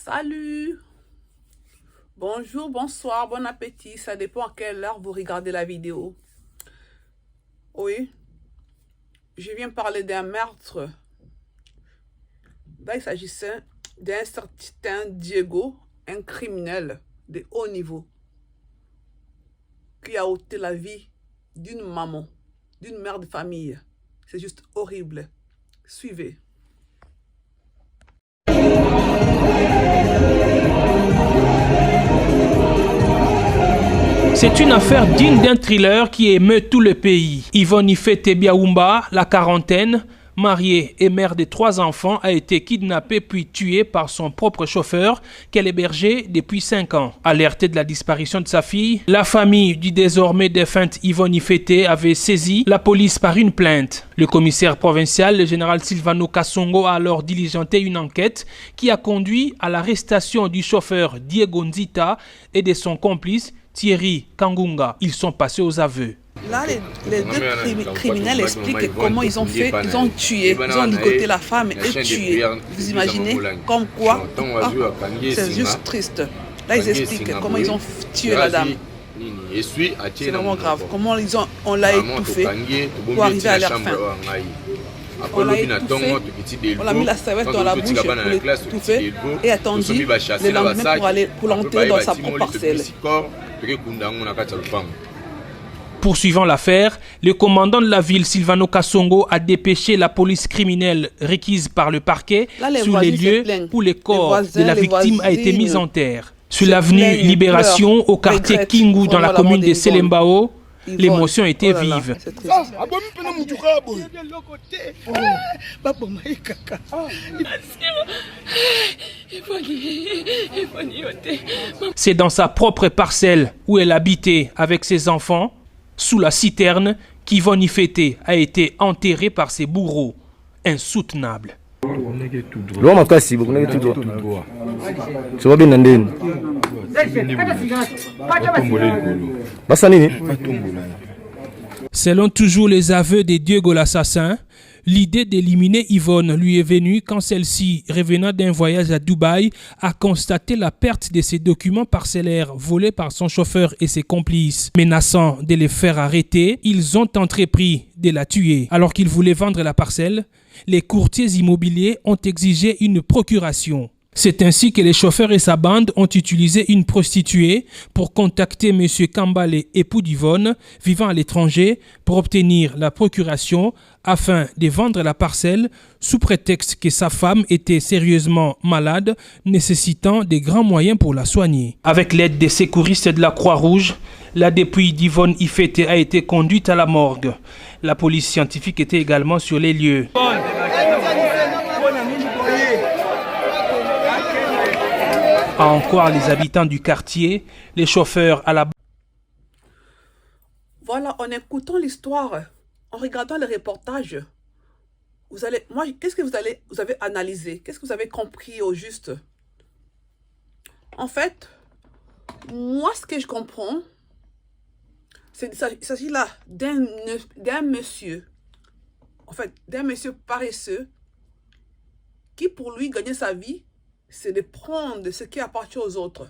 Salut, bonjour, bonsoir, bon appétit, ça dépend à quelle heure vous regardez la vidéo. Oui, je viens parler d'un meurtre. Là, il s'agissait d'un certain Diego, un criminel de haut niveau, qui a ôté la vie d'une maman, d'une mère de famille. C'est juste horrible. Suivez. C'est une affaire digne d'un thriller qui émeut tout le pays. Yvonne Ifete Biaoumba, la quarantaine, mariée et mère de 3 enfants, a été kidnappée puis tuée par son propre chauffeur qu'elle hébergeait depuis 5 ans. Alertée de la disparition de sa fille, la famille du désormais défunte Yvonne Ifete avait saisi la police par une plainte. Le commissaire provincial, le général Silvano Kasongo, a alors diligenté une enquête qui a conduit à l'arrestation du chauffeur Diego Nzita et de son complice Thierry Kangunga. Ils sont passés aux aveux. Là, les deux criminels expliquent comment ils ont fait, ils ont tué, ils ont ligoté la femme et tué. Vous imaginez comme quoi c'est juste triste. Là, ils expliquent comment ils ont tué la dame. C'est vraiment grave. Comment on l'a étouffé pour arriver à leur fin. On l'a étouffé, on a mis la serviette dans la bouche pour l'étouffer et attendu le lendemain pour l'enterrer dans sa propre parcelle. Poursuivant l'affaire, le commandant de la ville, Silvano Kasongo, a dépêché la police criminelle requise par le parquet sur les lieux où le corps de la victime a été mis en terre. Sur l'avenue Libération, au quartier Kingu, dans la commune de Selembao, l'émotion était vive. C'est dans sa propre parcelle où elle habitait avec ses enfants, sous la citerne, qu'Yvonne Ifete a été enterrée par ses bourreaux. Insoutenable. Selon toujours les aveux de Diego l'assassin, l'idée d'éliminer Yvonne lui est venue quand celle-ci, revenant d'un voyage à Dubaï, a constaté la perte de ses documents parcellaires volés par son chauffeur et ses complices. Menaçant de les faire arrêter, ils ont entrepris de la tuer. Alors qu'ils voulaient vendre la parcelle, les courtiers immobiliers ont exigé une procuration. C'est ainsi que les chauffeurs et sa bande ont utilisé une prostituée pour contacter M. Kambale, époux d'Yvonne, vivant à l'étranger, pour obtenir la procuration afin de vendre la parcelle sous prétexte que sa femme était sérieusement malade, nécessitant de grands moyens pour la soigner. Avec l'aide des secouristes de la Croix-Rouge, la dépouille d'Yvonne Ifete a été conduite à la morgue. La police scientifique était également sur les lieux. À en croire les habitants du quartier, les chauffeurs à la... Voilà, en écoutant l'histoire, en regardant le reportage, qu'est-ce que vous avez analysé? Qu'est-ce que vous avez compris au juste? En fait, moi, ce que je comprends, il s'agit là d'un monsieur, en fait, d'un monsieur paresseux, qui pour lui, gagner sa vie, c'est de prendre ce qui appartient aux autres.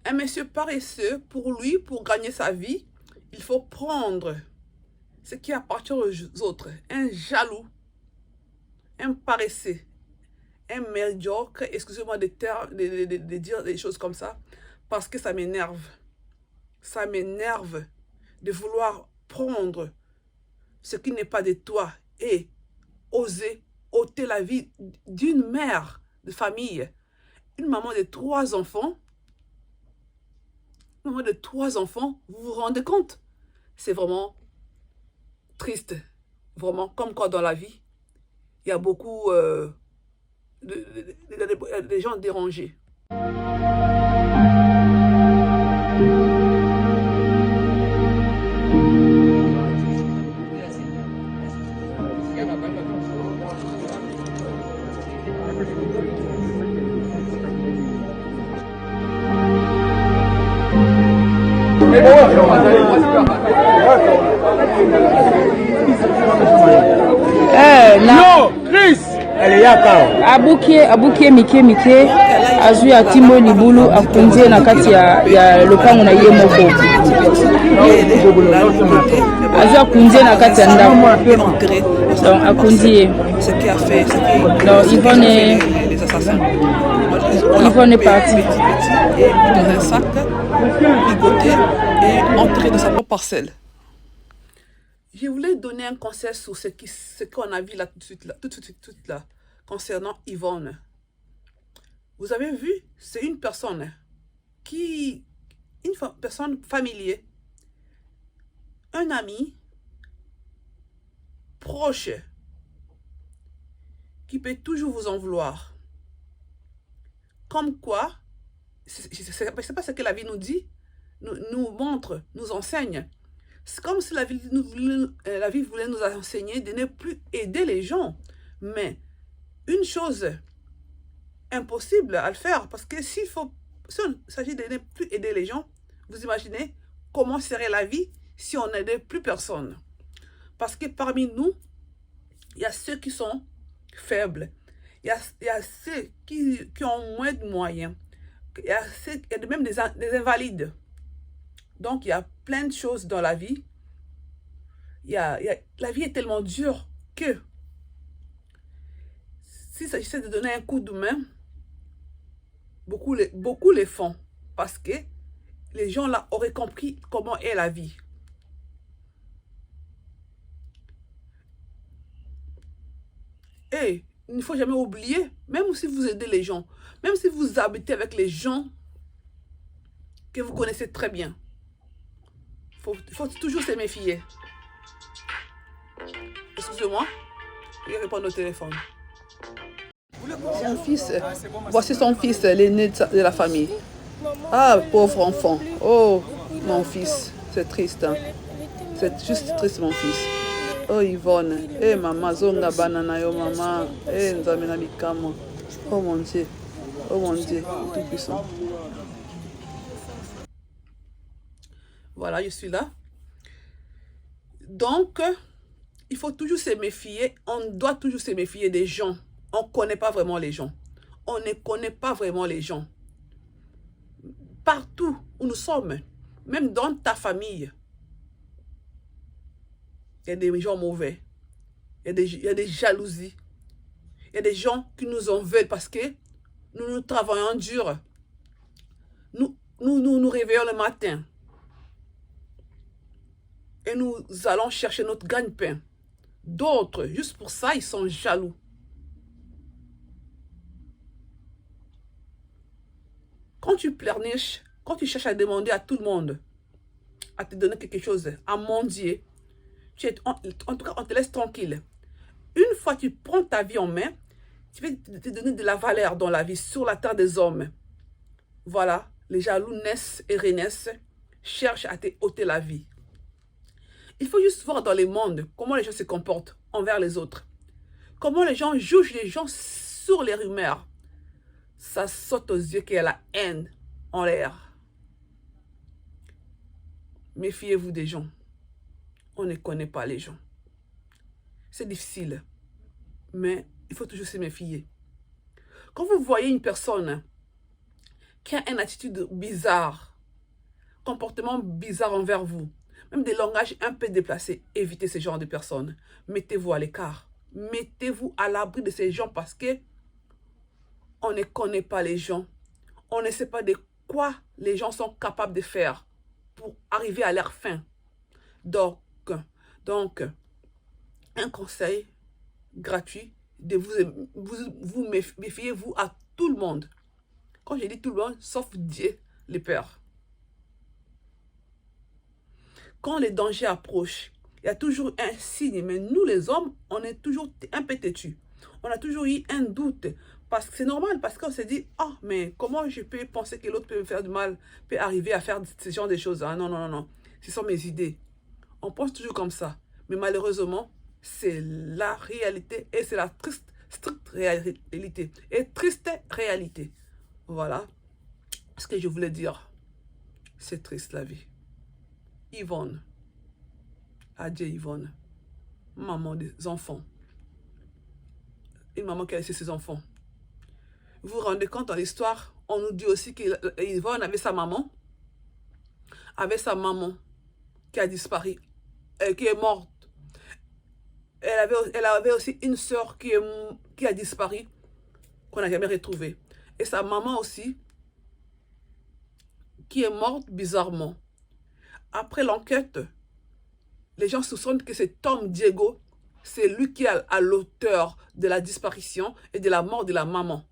Un monsieur paresseux, pour lui, pour gagner sa vie, il faut prendre ce qui appartient aux autres. Un jaloux, un paresseux, un médiocre, excusez-moi de dire des choses comme ça, parce que ça m'énerve. Ça m'énerve de vouloir prendre ce qui n'est pas de toi et oser ôter la vie d'une mère de famille, une maman de 3 enfants, vous vous rendez compte? C'est vraiment triste, vraiment, comme quoi dans la vie, il y a beaucoup de gens dérangés. Yo, Chris! abukie mike azwi atimbo libulu akundie na kati ya lopango na ye moko azwi akundie na kati ya ndako donc akundie donc Yvonne est partie dans un sac ligoté et entré dans sa propre parcelle. Je voulais donner un conseil sur ce qu'on a vu là tout de suite là, concernant Yvonne. Vous avez vu, c'est une personne personne familière, un ami proche qui peut toujours vous en vouloir. Comme quoi, c'est pas ce que la vie nous dit, nous montre, nous enseigne. C'est comme si la vie voulait nous enseigner de ne plus aider les gens. Mais une chose impossible à le faire, parce que si il s'agit de ne plus aider les gens, vous imaginez comment serait la vie si on n'aidait plus personne. Parce que parmi nous, il y a ceux qui sont faibles, il y a ceux qui ont moins de moyens, il y a même des invalides. Donc, il y a plein de choses dans la vie. La vie est tellement dure que s'il s'agissait de donner un coup de main, beaucoup les font parce que les gens là auraient compris comment est la vie. Et il ne faut jamais oublier, même si vous aidez les gens, même si vous habitez avec les gens que vous connaissez très bien, il faut toujours se méfier. Excusez-moi, je vais répondre au téléphone. Son fils, voici son fils, l'aîné de la famille. Ah, pauvre enfant. Oh, mon fils, c'est triste. Hein? C'est juste triste, mon fils. Oh, Yvonne. Eh, maman, zonga banana yo, maman. Eh, nzamena mikamo. Oh, mon Dieu. Oh, mon Dieu, tout puissant. Voilà, je suis là. Donc, il faut toujours se méfier. On doit toujours se méfier des gens. On ne connaît pas vraiment les gens. On ne connaît pas vraiment les gens. Partout où nous sommes, même dans ta famille, il y a des gens mauvais. Il y a des jalousies. Il y a des gens qui nous en veulent parce que nous travaillons dur. Nous réveillons le matin. Et nous allons chercher notre gagne-pain. D'autres, juste pour ça, ils sont jaloux. Quand tu pleurniches, quand tu cherches à demander à tout le monde, à te donner quelque chose, à mendier, en tout cas, on te laisse tranquille. Une fois que tu prends ta vie en main, tu vas te donner de la valeur dans la vie, sur la terre des hommes. Voilà, les jaloux naissent et renaissent, cherchent à te ôter la vie. Il faut juste voir dans le monde comment les gens se comportent envers les autres. Comment les gens jugent les gens sur les rumeurs. Ça saute aux yeux qu'il y a la haine en l'air. Méfiez-vous des gens. On ne connaît pas les gens. C'est difficile, mais il faut toujours se méfier. Quand vous voyez une personne qui a une attitude bizarre, comportement bizarre envers vous, même des langages un peu déplacés, évitez ce genre de personnes. Mettez-vous à l'écart. Mettez-vous à l'abri de ces gens parce que on ne connaît pas les gens. On ne sait pas de quoi les gens sont capables de faire pour arriver à leur fin. Donc un conseil gratuit, de vous méfiez-vous à tout le monde. Quand je dis tout le monde, sauf Dieu, le Père. Quand les dangers approchent, il y a toujours un signe. Mais nous, les hommes, on est toujours un peu têtus. On a toujours eu un doute. Parce que c'est normal, parce qu'on se dit, ah, oh, mais comment je peux penser que l'autre peut me faire du mal, peut arriver à faire ce genre de choses. Ah, non, non, non, non. Ce sont mes idées. On pense toujours comme ça. Mais malheureusement, c'est la réalité et c'est la stricte réalité. Et triste réalité. Voilà ce que je voulais dire. C'est triste la vie. Yvonne. Adieu Yvonne. Maman des enfants. une maman qui a laissé ses enfants. Vous vous rendez compte, dans l'histoire, on nous dit aussi qu'Yvonne avait sa maman qui a disparu, qui est morte. Elle avait aussi une sœur qui a disparu, qu'on n'a jamais retrouvée. Et sa maman aussi, qui est morte bizarrement. Après l'enquête, les gens soupçonnent que cet homme, Diego, c'est lui qui est à l'auteur de la disparition et de la mort de la maman.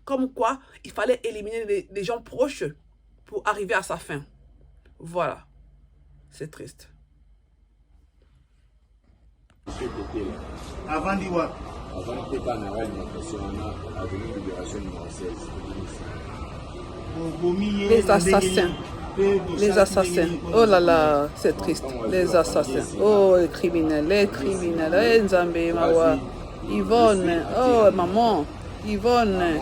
Comme quoi, il fallait éliminer les gens proches pour arriver à sa fin. Voilà. C'est triste. Avant d'Iwa. Avant de pas avoir une impression, on a donné libération numéro 16. Les assassins. Les assassins. Oh là là, c'est triste. Les assassins. Oh, les criminels. Les criminels. Eh, Nzambe, Mawa. Yvonne. Oh, maman. Yvonne.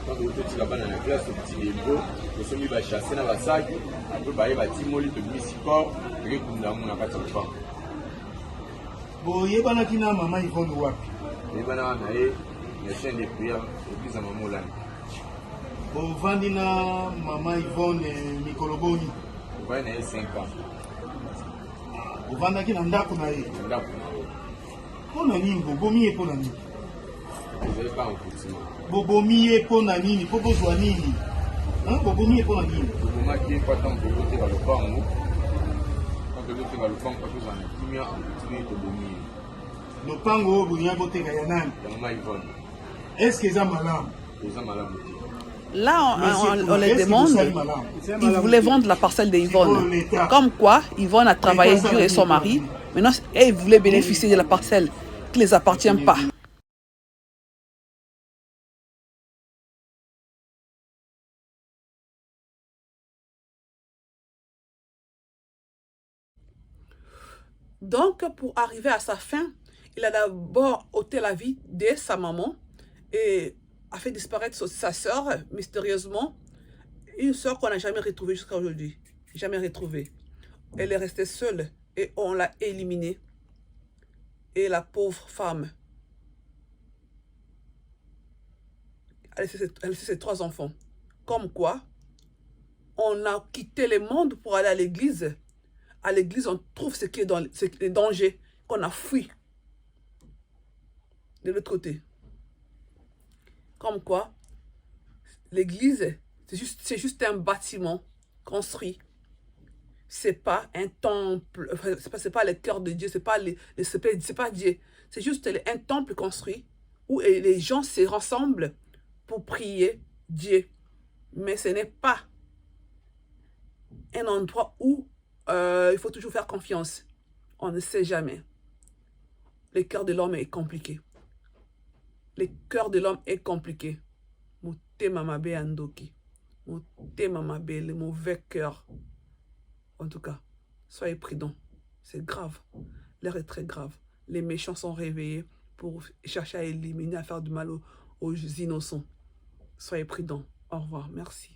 Quand vous êtes là-bas dans la classe, au petit débo, vous sommes mis à chasser dans la sac, après bailler bâti molli de misicor, et que nous avons un patin de pain. Bon, il y a qui n'a maman Yvonne Wapi. Les bananes, les chaînes de prière, l'église à maman là. Bon, Vandina, maman Yvonne Nicoloboni. Vous voyez, 5 ans. Vous vendez qui n'a pas de Là, pour nani, Bobomi et pour nani. vous n'avez pas un petit mot. Bobomi et pour nani, Bobo Zouanini. Hein, Bobomi et pour nani. Le moment qui est pas tant pour voter dans le pan, quand vous voter dans le pan, quand vous en avez tout mis en petit peu de bomber. Le pango, vous n'y avez voté Gayanan. Maman Yvonne, Est-ce qu'ils ont malade? ils ont malade. Là, on les demande. Ils voulaient vendre la parcelle d'Yvonne. Comme quoi, Yvonne a travaillé dur et son mari. Maintenant, elle voulait bénéficier de la parcelle qui ne les appartient pas. Donc, pour arriver à sa fin, il a d'abord ôté la vie de sa maman et a fait disparaître sa sœur mystérieusement. Une sœur qu'on n'a jamais retrouvée jusqu'à aujourd'hui. Jamais retrouvée. Elle est restée seule et on l'a éliminée. Et la pauvre femme, elle a laissé ses 3 enfants. Comme quoi, on a quitté le monde pour aller à l'église. À l'église, on trouve ce qui est dans les dangers qu'on a fui de l'autre côté. Comme quoi, l'église, c'est juste un bâtiment construit. C'est pas un temple, c'est pas le cœur de Dieu, c'est pas Dieu. C'est juste un temple construit où les gens se rassemblent pour prier Dieu. Mais ce n'est pas un endroit où il faut toujours faire confiance. On ne sait jamais. Le cœur de l'homme est compliqué. Le cœur de l'homme est compliqué. Motema mabe andoki. Motema mabe, le mauvais cœur. En tout cas, soyez prudents. C'est grave. L'air est très grave. Les méchants sont réveillés pour chercher à éliminer, à faire du mal aux innocents. Soyez prudents. Au revoir. Merci.